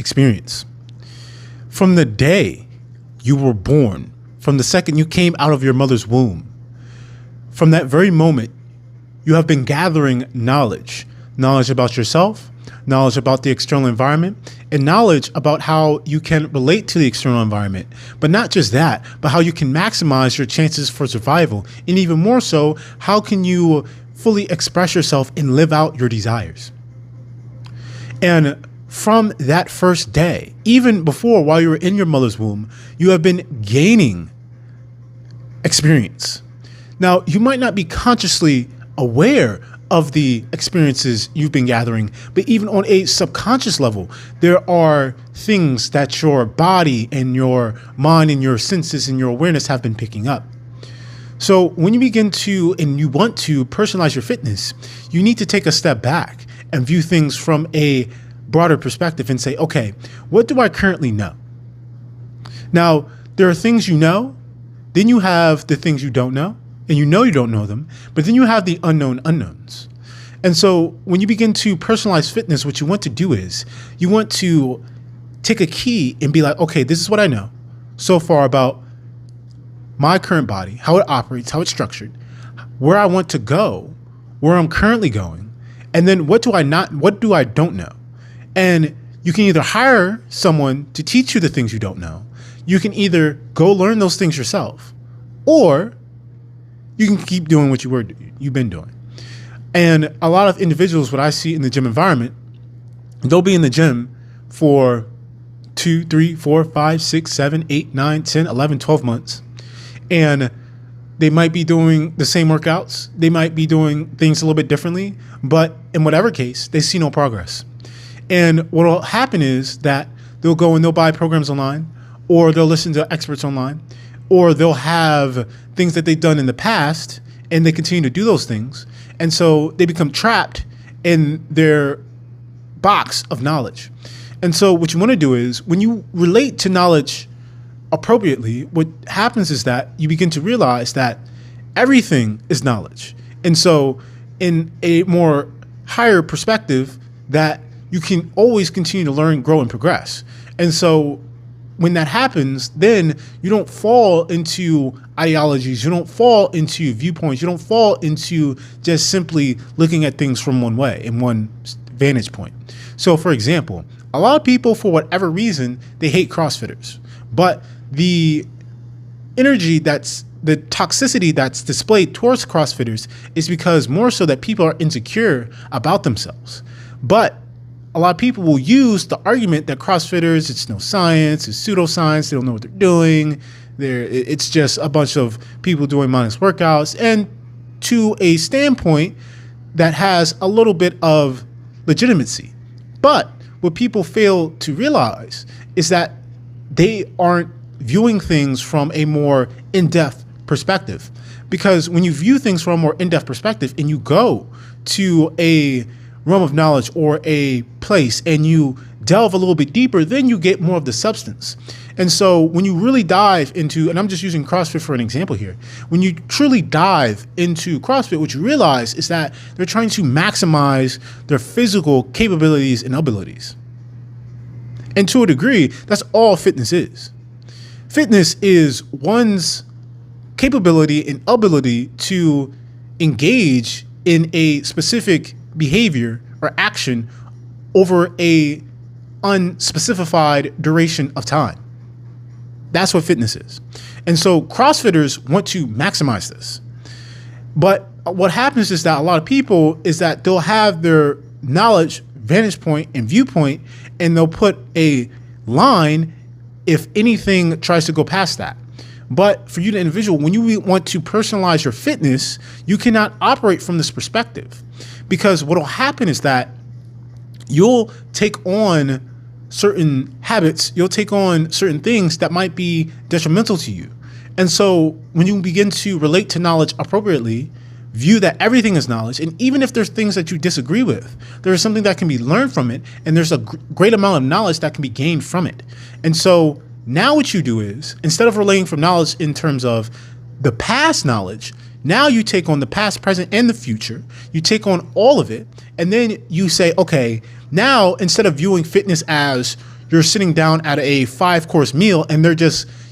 experience. From the day you were born, from the second you came out of your mother's womb, from that very moment, you have been gathering knowledge about yourself, knowledge about the external environment, and knowledge about how you can relate to the external environment. But not just that, but how you can maximize your chances for survival. And even more so, how can you fully express yourself and live out your desires? And from that first day, even before, while you were in your mother's womb, you have been gaining experience. Now, you might not be consciously aware of the experiences you've been gathering, but even on a subconscious level, there are things that your body and your mind and your senses and your awareness have been picking up. So when you begin to, and you want to personalize your fitness, you need to take a step back and view things from a broader perspective and say, okay, what do I currently know? Now, there are things you know, then you have the things you don't know, and you don't know them, but then you have the unknown unknowns. And so when you begin to personalize fitness, what you want to do is you want to take a key and be like, okay, this is what I know so far about my current body, how it operates, how it's structured, where I want to go, where I'm currently going, and then what do I don't know? And you can either hire someone to teach you the things you don't know. You can either go learn those things yourself, or you can keep doing what you've been doing. And a lot of individuals, what I see in the gym environment, they'll be in the gym for 2, 3, 4, 5, 6, 7, 8, 9, 10, 11, 12 months. And they might be doing the same workouts. They might be doing things a little bit differently, but in whatever case, they see no progress. And what will happen is that they'll go and they'll buy programs online, or they'll listen to experts online, or they'll have things that they've done in the past and they continue to do those things. And so they become trapped in their box of knowledge. And so what you want to do is when you relate to knowledge appropriately, what happens is that you begin to realize that everything is knowledge. And so in a more higher perspective, that you can always continue to learn, grow, and progress. And so when that happens, then you don't fall into ideologies, you don't fall into viewpoints, you don't fall into just simply looking at things from one way and one vantage point. So for example, a lot of people, for whatever reason, they hate CrossFitters, but the energy the toxicity that's displayed towards CrossFitters is because more so that people are insecure about themselves. But a lot of people will use the argument that CrossFitters, it's no science, it's pseudoscience, they don't know what they're doing. It's just a bunch of people doing mindless workouts, and to a standpoint that has a little bit of legitimacy. But what people fail to realize is that they aren't viewing things from a more in-depth perspective. Because when you view things from a more in-depth perspective and you go to a realm of knowledge or a place and you delve a little bit deeper, then you get more of the substance. And so when you really dive into, and I'm just using CrossFit for an example here, when you truly dive into CrossFit, what you realize is that they're trying to maximize their physical capabilities and abilities. And to a degree, that's all fitness is. Fitness is one's capability and ability to engage in a specific behavior or action over a unspecified duration of time. That's what fitness is. And so CrossFitters want to maximize this. But what happens is that a lot of people is that they'll have their knowledge, vantage point, and viewpoint, and they'll put a line if anything tries to go past that. But for you, the individual, when you want to personalize your fitness, you cannot operate from this perspective. Because what will happen is that you'll take on certain habits, you'll take on certain things that might be detrimental to you. And so when you begin to relate to knowledge appropriately, view that everything is knowledge, and even if there's things that you disagree with, there's something that can be learned from it, and there's a great amount of knowledge that can be gained from it. And so now what you do is, instead of relating from knowledge in terms of the past knowledge, now you take on the past, present, and the future. You take on all of it, and then you say, okay, now instead of viewing fitness as you're sitting down at a 5-course meal and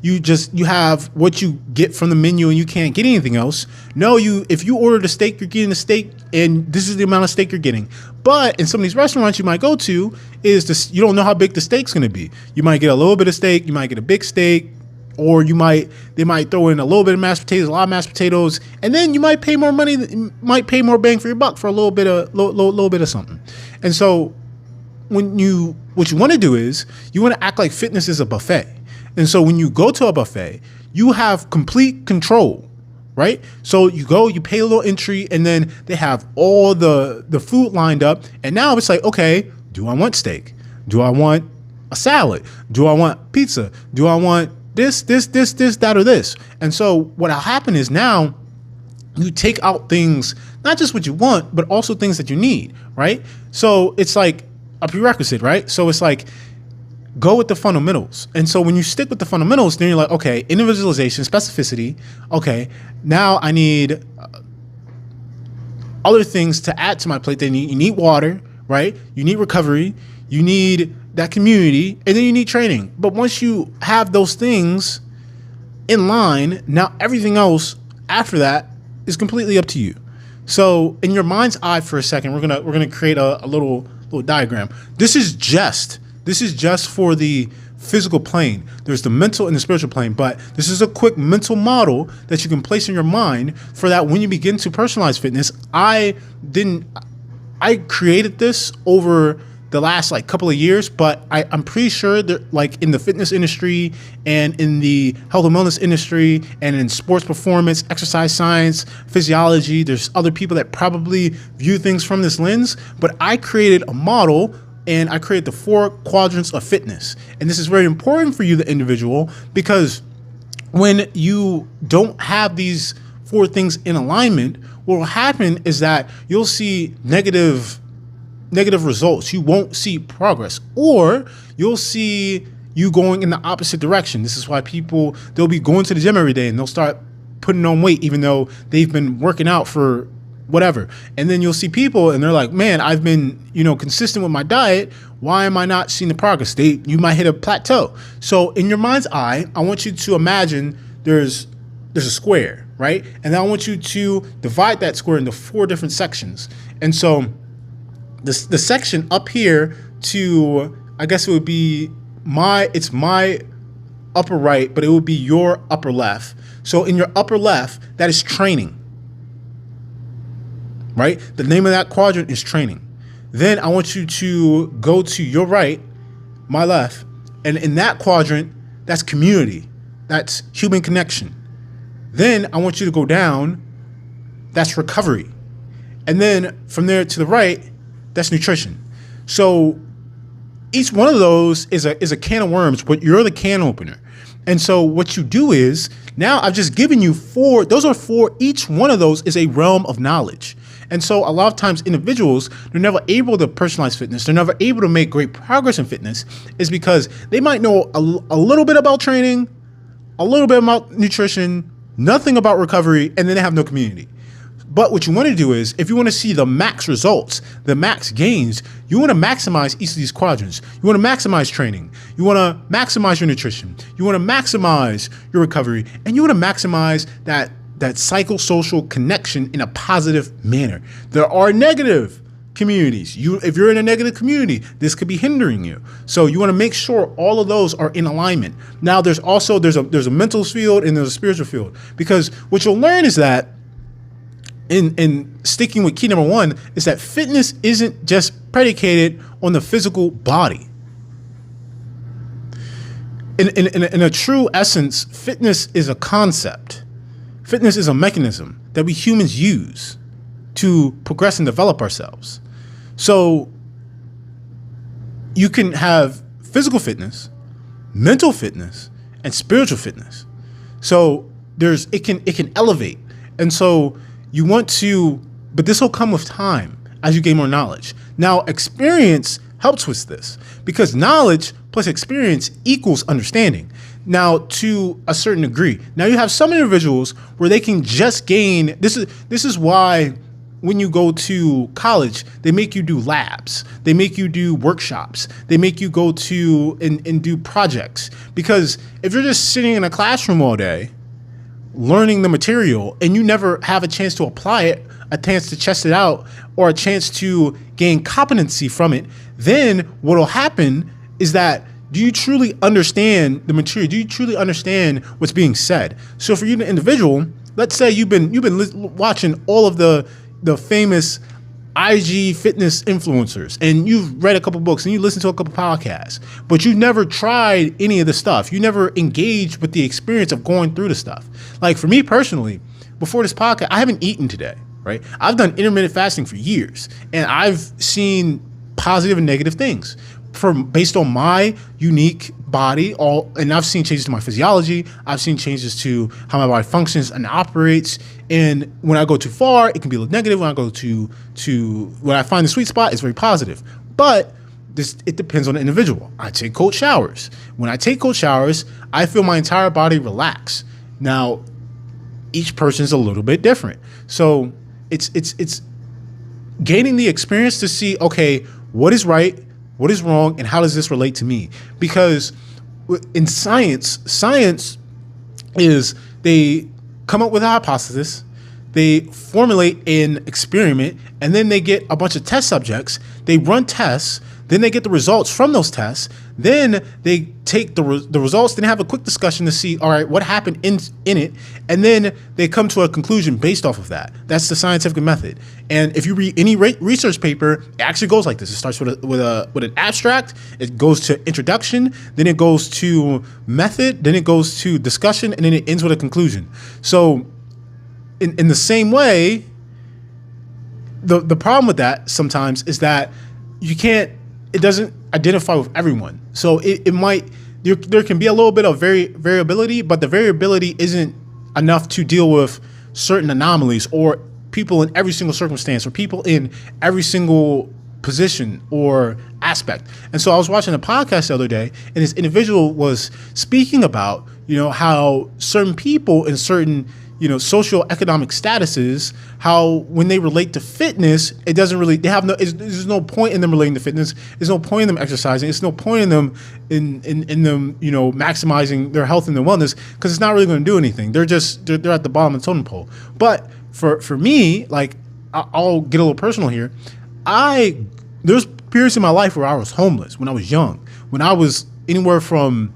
you have what you get from the menu and you can't get anything else. No, if you ordered a steak, you're getting a steak and this is the amount of steak you're getting. But in some of these restaurants you might go to is this, you don't know how big the steak's going to be. You might get a little bit of steak, you might get a big steak, or they might throw in a little bit of mashed potatoes, a lot of mashed potatoes, and then you might pay more money, might pay more bang for your buck for a little bit of something. And so what you want to do is you want to act like fitness is a buffet. And so when you go to a buffet, you have complete control, right? So you go, you pay a little entry, and then they have all the food lined up. And now it's like, okay, do I want steak? Do I want a salad? Do I want pizza? Do I want this, that, or this? And so what'll happen is now you take out things, not just what you want, but also things that you need, right? So it's like a prerequisite, right? So it's like, go with the fundamentals. And so when you stick with the fundamentals, then you're like, okay, individualization, specificity. Okay, now I need other things to add to my plate. Then you need water, right? You need recovery. You need that community, and then you need training. But once you have those things in line, now everything else after that is completely up to you. So in your mind's eye for a second, we're gonna create a little diagram. This is just for the physical plane. There's the mental and the spiritual plane, but this is a quick mental model that you can place in your mind for that when you begin to personalize fitness. I created this over the last couple of years, but I'm pretty sure that in the fitness industry and in the health and wellness industry and in sports performance, exercise science, physiology, there's other people that probably view things from this lens, but I created a model and I created the 4 quadrants of fitness. And this is very important for you, the individual, because when you don't have these 4 things in alignment, what will happen is that you'll see negative results. You won't see progress, or you'll see you going in the opposite direction. This is why they'll be going to the gym every day and they'll start putting on weight even though they've been working out for whatever. And then you'll see people and they're like, man, I've been, consistent with my diet. Why am I not seeing the progress? You might hit a plateau. So in your mind's eye, I want you to imagine there's a square, right? And then I want you to divide that square into 4 different sections. And so the section up here to, I guess it would be my upper right, but it would be your upper left. So in your upper left, that is training, right? The name of that quadrant is training. Then I want you to go to your right, my left, and in that quadrant, that's community. That's human connection. Then I want you to go down, that's recovery. And then from there to the right, that's nutrition. So each one of those is a can of worms, but you're the can opener. And so what you do is, now I've just given you 4, those are 4, each one of those is a realm of knowledge. And so a lot of times individuals, they're never able to personalize fitness, they're never able to make great progress in fitness, is because they might know a little bit about training, a little bit about nutrition, nothing about recovery, and then they have no community. But what you want to do is, if you want to see the max results, the max gains, you want to maximize each of these quadrants. You want to maximize training. You want to maximize your nutrition. You want to maximize your recovery. And you want to maximize that psychosocial connection in a positive manner. There are negative communities. If you're in a negative community, this could be hindering you. So you want to make sure all of those are in alignment. Now, there's a mental field and there's a spiritual field. Because what you'll learn is that in sticking with key number 1 is that fitness isn't just predicated on the physical body. In a true essence, fitness is a concept. Fitness is a mechanism that we humans use to progress and develop ourselves. So you can have physical fitness, mental fitness, and spiritual fitness. So it can elevate. And so you want to, but this will come with time as you gain more knowledge. Now, experience helps with this because knowledge plus experience equals understanding. Now, to a certain degree. Now, you have some individuals where they can just gain. This is why when you go to college, they make you do labs, they make you do workshops, they make you go to and do projects. Because if you're just sitting in a classroom all day learning the material and you never have a chance to apply it, a chance to test it out, or a chance to gain competency from it, then what will happen is that, do you truly understand the material? Do you truly understand what's being said? So for you, the individual, let's say you've been watching all of the famous IG fitness influencers, and you've read a couple books and you listened to a couple podcasts, but you never tried any of the stuff. You never engaged with the experience of going through the stuff. Like for me personally, before this podcast, I haven't eaten today, right? I've done intermittent fasting for years, and I've seen positive and negative things based on my unique body, and I've seen changes to my physiology. I've seen changes to how my body functions and operates. And when I go too far, it can be a little negative. When I go when I find the sweet spot, it's very positive. But it depends on the individual. I take cold showers. When I take cold showers, I feel my entire body relax. Now, each person's a little bit different. So it's gaining the experience to see, okay, what is right, what is wrong, and how does this relate to me? Because in science is they come up with a hypothesis, they formulate an experiment, and then they get a bunch of test subjects, they run tests, then they get the results from those tests, then they take the results, then have a quick discussion to see, all right, what happened in it, and then they come to a conclusion based off of that. That's the scientific method. And if you read any research paper, it actually goes like this. It starts with an abstract, it goes to introduction, then it goes to method, then it goes to discussion, and then it ends with a conclusion. So in the same way, the problem with that sometimes is that it doesn't identify with everyone. So there can be a little bit of variability, but the variability isn't enough to deal with certain anomalies or people in every single circumstance or people in every single position or aspect. And so I was watching a podcast the other day, and this individual was speaking about, how certain people in certain socioeconomic statuses, how when they relate to fitness, it doesn't really, there's no point in them relating to fitness. There's no point in them exercising. There's no point in them in them, maximizing their health and their wellness, because it's not really going to do anything. They're at the bottom of the totem pole. But for me, like, I'll get a little personal here. There's periods in my life where I was homeless when I was young, when I was anywhere from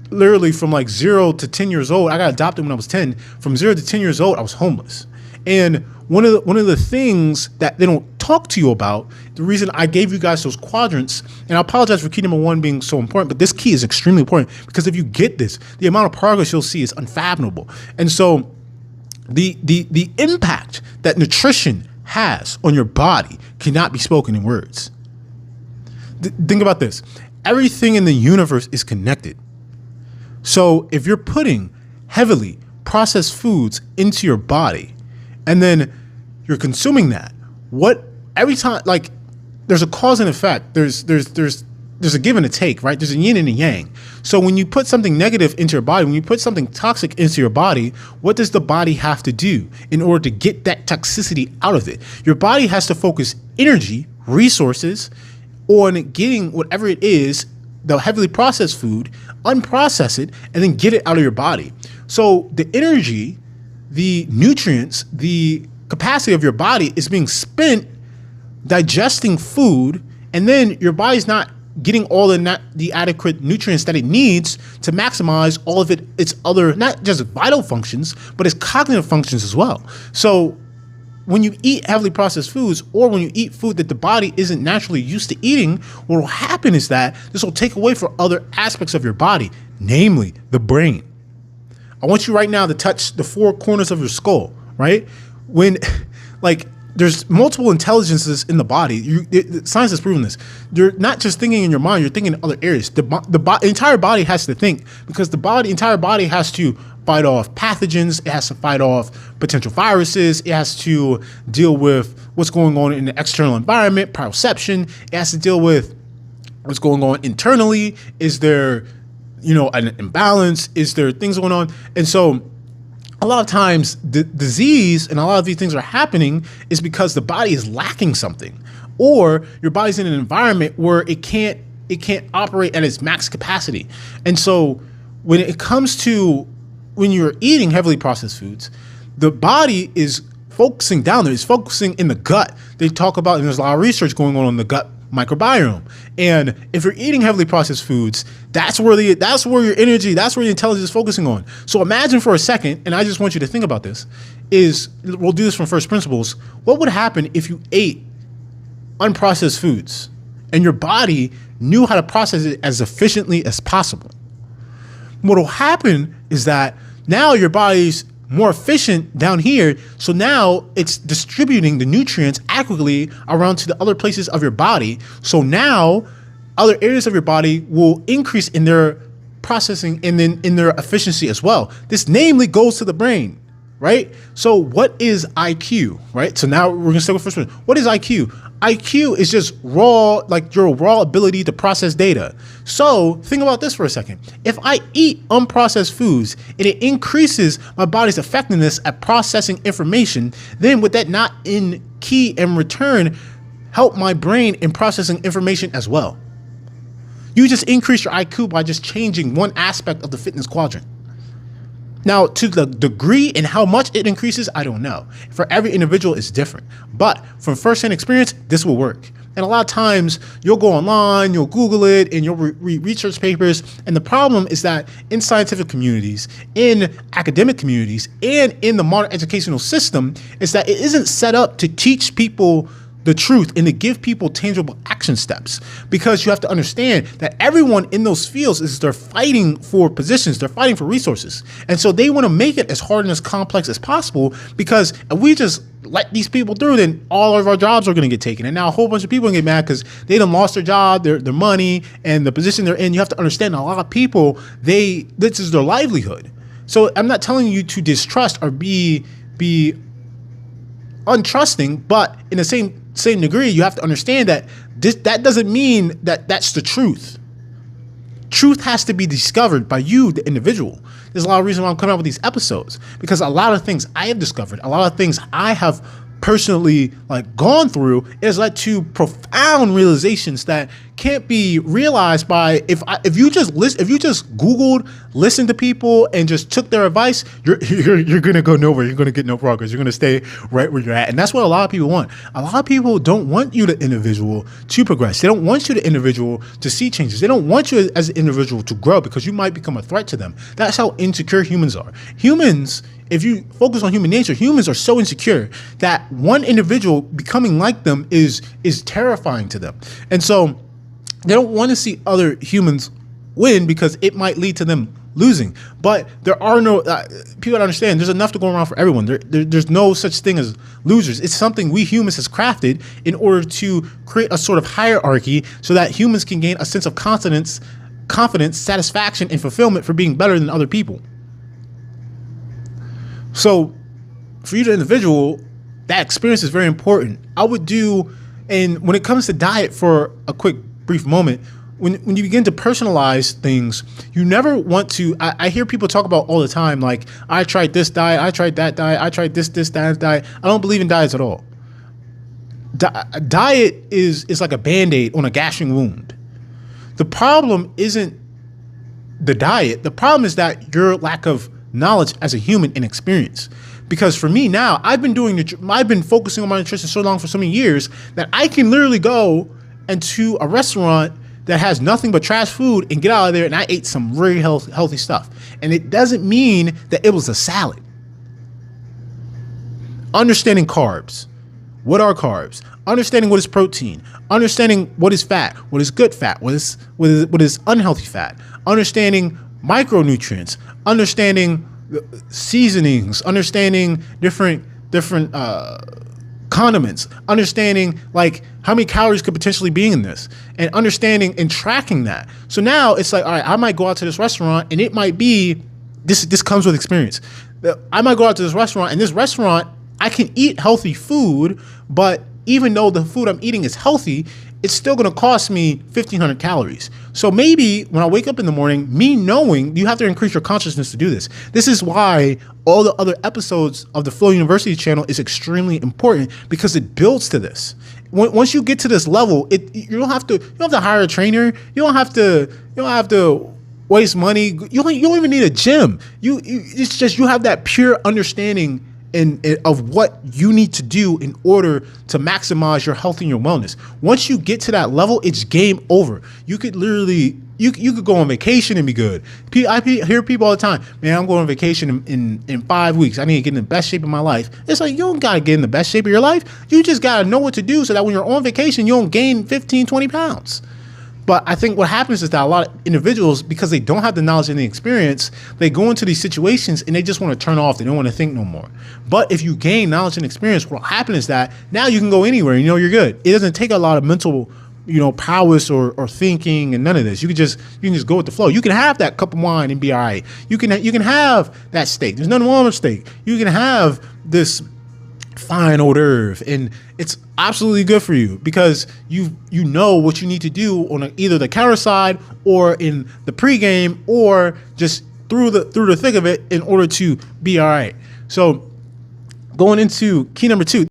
literally from like 0 to 10 years old. I got adopted when I was 10. From 0 to 10 years old, I was homeless. And one of the things that they don't talk to you about, the reason I gave you guys those quadrants, and I apologize for key number 1 being so important, but this key is extremely important, because if you get this, the amount of progress you'll see is unfathomable. And so the impact that nutrition has on your body cannot be spoken in words. Think about this. Everything in the universe is connected. So if you're putting heavily processed foods into your body, and then you're consuming that, every time, like, there's a cause and effect. There's a give and a take, right? There's a yin and a yang. So when you put something negative into your body, when you put something toxic into your body, what does the body have to do in order to get that toxicity out of it? Your body has to focus energy, resources on getting whatever it is, the heavily processed food, unprocess it, and then get it out of your body. So the energy, the nutrients, the capacity of your body is being spent digesting food, and then your body's not getting all the adequate nutrients that it needs to maximize all of its other, not just vital functions, but its cognitive functions as well. So when you eat heavily processed foods, or when you eat food that the body isn't naturally used to eating, what will happen is that this will take away from other aspects of your body, namely the brain. I want you right now to touch the 4 corners of your skull, right? When, like, there's multiple intelligences in the body. Science has proven this. You're not just thinking in your mind, you're thinking in other areas. The entire body has to think, because the entire body has to fight off pathogens. It has to fight off potential viruses. It has to deal with what's going on in the external environment, proprioception. It has to deal with what's going on internally. Is there, an imbalance? Is there things going on? And so a lot of times the disease and a lot of these things are happening is because the body is lacking something, or your body's in an environment where it can't operate at its max capacity. And so when it comes to when you're eating heavily processed foods, the body is focusing down there. It's focusing in the gut. They talk about, and there's a lot of research going on in the gut microbiome. And if you're eating heavily processed foods, that's where your energy, that's where your intelligence is focusing on. So imagine for a second, and I just want you to think about this, we'll do this from first principles. What would happen if you ate unprocessed foods and your body knew how to process it as efficiently as possible? What will happen is that now your body's more efficient down here. So now it's distributing the nutrients accurately around to the other places of your body. So now other areas of your body will increase in their processing and then in their efficiency as well. This namely goes to the brain, right? So what is IQ, right? So now we're going to start with first one. What is IQ? IQ is just raw, like your raw ability to process data. So think about this for a second. If I eat unprocessed foods and it increases my body's effectiveness at processing information, then would that not in key and return help my brain in processing information as well? You just increase your IQ by just changing one aspect of the fitness quadrant. Now, to the degree and how much it increases, I don't know. For every individual, it's different. But from firsthand experience, this will work. And a lot of times, you'll go online, you'll Google it, and you'll read research papers. And the problem is that in scientific communities, in academic communities, and in the modern educational system, is that it isn't set up to teach people the truth and to give people tangible action steps, because you have to understand that everyone in those fields they're fighting for positions, they're fighting for resources. And so they want to make it as hard and as complex as possible, because if we just let these people through, then all of our jobs are going to get taken. And now a whole bunch of people are going to get mad because they done lost their job, their money, and the position they're in. You have to understand a lot of people, this is their livelihood. So I'm not telling you to distrust or be untrusting, but in the same degree, you have to understand that that doesn't mean that that's the truth. Truth has to be discovered by you, the individual. There's a lot of reason why I'm coming out with these episodes, because a lot of things I have discovered, a lot of things I have personally gone through, has led to profound realizations that can't be realized by if you just Googled, listened to people, and just took their advice. You're gonna go nowhere. You're gonna get no progress. You're gonna stay right where you're at, and that's what a lot of people want. A lot of people don't want you, the individual, to progress. They don't want you, the individual, to see changes. They don't want you as an individual to grow, because you might become a threat to them. That's how insecure humans are. Humans, if you focus on human nature, humans are so insecure that one individual becoming like them is terrifying to them. And so they don't want to see other humans win, because it might lead to them losing. But there are no people that understand there's enough to go around for everyone. There's no such thing as losers. It's something we humans has crafted in order to create a sort of hierarchy so that humans can gain a sense of confidence, satisfaction, and fulfillment for being better than other people. So for you, the individual, that experience is very important. And when it comes to diet, for a quick, brief moment, when you begin to personalize things, you never want to, I hear people talk about all the time, like, I tried this diet, I tried that diet, I tried this diet. I don't believe in diets at all. Diet is like a Band-Aid on a gashing wound. The problem isn't the diet. The problem is that your lack of knowledge as a human and experience. Because for me now, I've been focusing on my nutrition so long, for so many years, that I can literally go into a restaurant that has nothing but trash food and get out of there and I ate some very healthy stuff. And it doesn't mean that it was a salad. Understanding carbs. What are carbs? Understanding what is protein. Understanding what is fat, what is good fat, what is unhealthy fat. Understanding micronutrients. Understanding seasonings. Understanding different condiments, understanding how many calories could potentially be in this, and understanding and tracking that. So now it's like, all right, I might go out to this restaurant, and it might be, this comes with experience. I might go out to this restaurant, and this restaurant, I can eat healthy food, but even though the food I'm eating is healthy, it's still going to cost me 1,500 calories. So maybe when I wake up in the morning, me knowing, you have to increase your consciousness to do this. This is why all the other episodes of the Flow University channel is extremely important, because it builds to this. Once you get to this level, you don't have to hire a trainer. You don't have to waste money. You don't even need a gym. It's just you have that pure understanding of what you need to do in order to maximize your health and your wellness. Once you get to that level, it's game over. You could literally, you could go on vacation and be good. I hear people all the time, man, I'm going on vacation in 5 weeks. I need to get in the best shape of my life. It's like, you don't got to get in the best shape of your life. You just got to know what to do so that when you're on vacation, you don't gain 15, 20 pounds. But I think what happens is that a lot of individuals, because they don't have the knowledge and the experience, they go into these situations and they just want to turn off. They don't want to think no more. But if you gain knowledge and experience, what will happen is that now you can go anywhere and you're good. It doesn't take a lot of mental, prowess or thinking and none of this. You can just go with the flow. You can have that cup of wine and be all right. You can have that steak. There's nothing wrong with steak. You can have this fine hors d'oeuvre, and it's absolutely good for you because you know what you need to do on either the counter side or in the pregame or just through the thick of it in order to be all right. So going into key number 2.